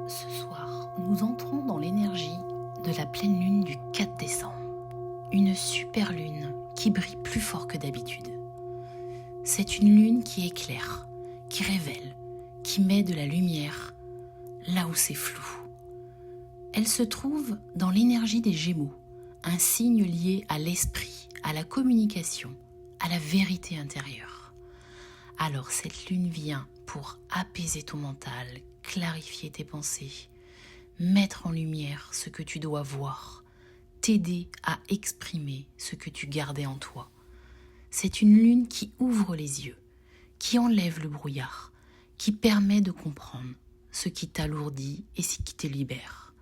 Ce soir, nous entrons dans l'énergie de la pleine lune du 4 décembre. Une super lune qui brille plus fort que d'habitude. C'est une lune qui éclaire, qui révèle, qui met de la lumière là où c'est flou. Elle se trouve dans l'énergie des Gémeaux, un signe lié à l'esprit, à la communication, à la vérité intérieure. Alors cette lune vient pour apaiser ton mental, clarifier tes pensées, mettre en lumière ce que tu dois voir, t'aider à exprimer ce que tu gardais en toi. C'est une lune qui ouvre les yeux, qui enlève le brouillard, qui permet de comprendre ce qui t'alourdit et ce qui te libère.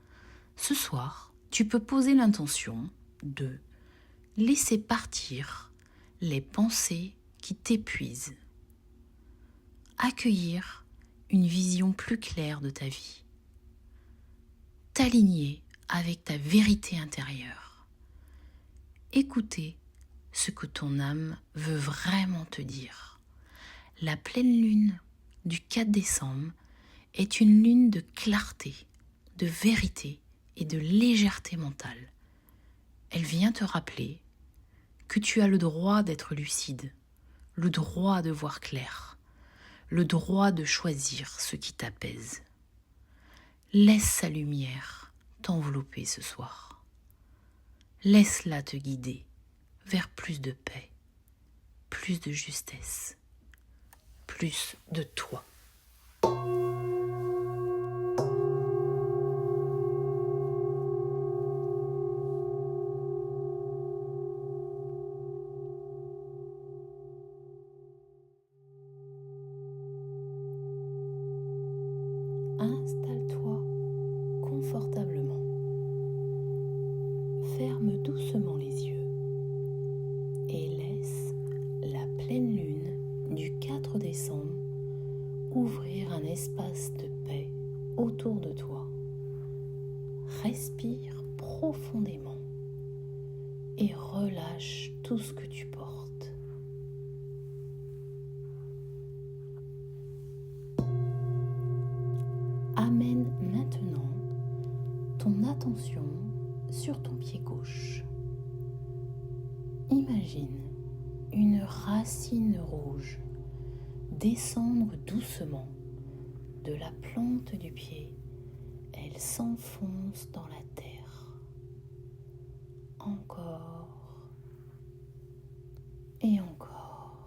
Ce soir, tu peux poser l'intention de laisser partir les pensées qui t'épuisent, accueillir une vision plus claire de ta vie, t'aligner avec ta vérité intérieure, écouter ce que ton âme veut vraiment te dire. La pleine lune du 4 décembre est une lune de clarté, de vérité et de légèreté mentale. Elle vient te rappeler que tu as le droit d'être lucide, le droit de voir clair, le droit de choisir ce qui t'apaise. Laisse sa lumière t'envelopper ce soir. Laisse-la te guider vers plus de paix, plus de justesse, plus de toi. Installe-toi confortablement. Ferme doucement les yeux et laisse la pleine lune du 4 décembre ouvrir un espace de paix autour de toi. Respire profondément et relâche tout ce que tu portes. Amène maintenant ton attention sur ton pied gauche. Imagine une racine rouge descendre doucement de la plante du pied. Elle s'enfonce dans la terre. Encore et encore.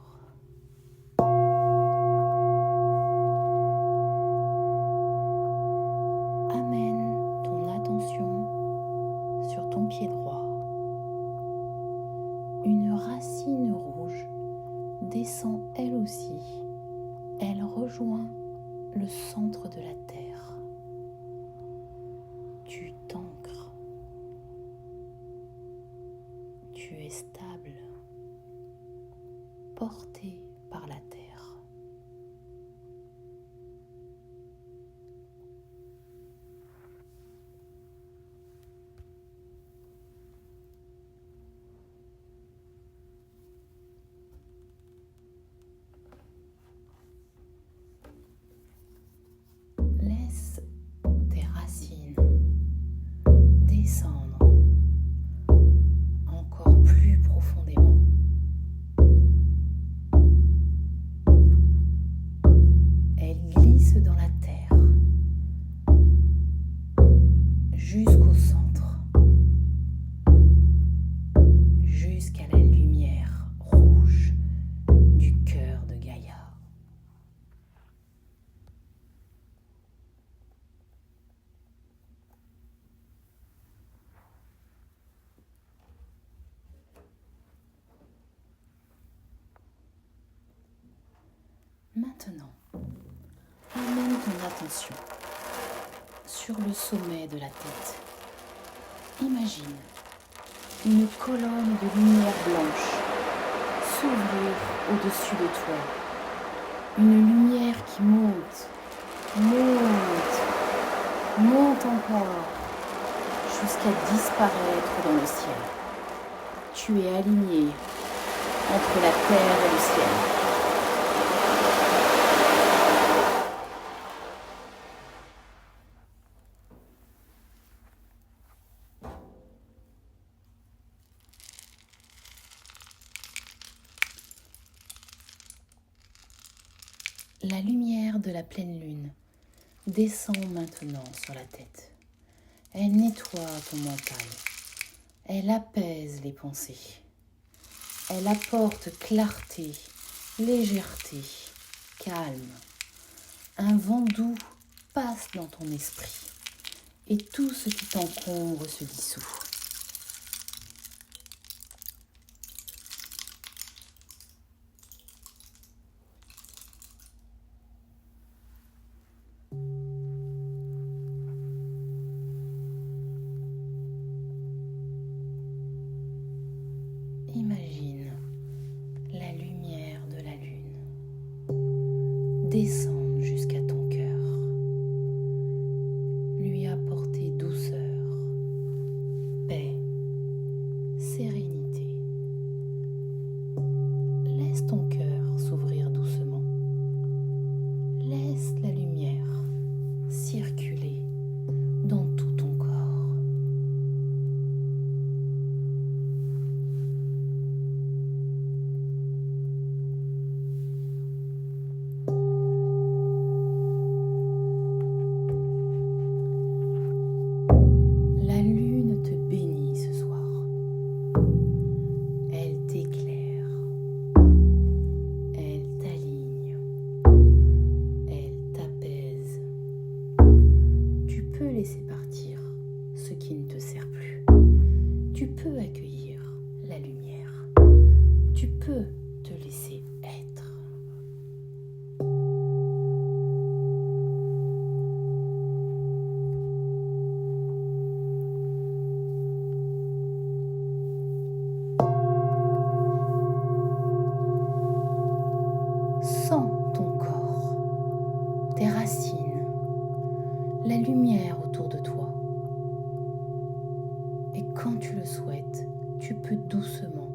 Amène ton attention sur ton pied droit. Une racine rouge descend elle aussi. Elle rejoint le centre de la terre. Tu t'ancres. Tu es stable, porté par la terre. Laisse tes racines descendre encore plus profondément. Elles glissent dans la terre jusqu'au centre, jusqu'à la lumière rouge du cœur de Gaïa. Maintenant, amène ton attention sur le sommet de la tête. Imagine une colonne de lumière blanche s'ouvrir au-dessus de toi. Une lumière qui monte, monte, monte encore jusqu'à disparaître dans le ciel. Tu es aligné entre la terre et le ciel. La lumière de la pleine lune descend maintenant sur la tête. Elle nettoie ton mental. Elle apaise les pensées. Elle apporte clarté, légèreté, calme. Un vent doux passe dans ton esprit et tout ce qui t'encombre se dissout. Imagine la lumière de la lune descendre jusqu'à ton cœur, lui apporter douceur, paix, sérénité. Laisse ton cœur s'ouvrir doucement. Laisse la lumière circuler dans tout ton corps. La lune te bénit ce soir. Elle t'éclaire. Elle t'aligne. Elle t'apaise. Tu peux laisser partir ce qui ne te sert plus. Tu peux accueillir la lumière. Tu peux te laisser être. Sens ton corps, tes racines, la lumière autour de toi. Et quand tu le souhaites, tu peux doucement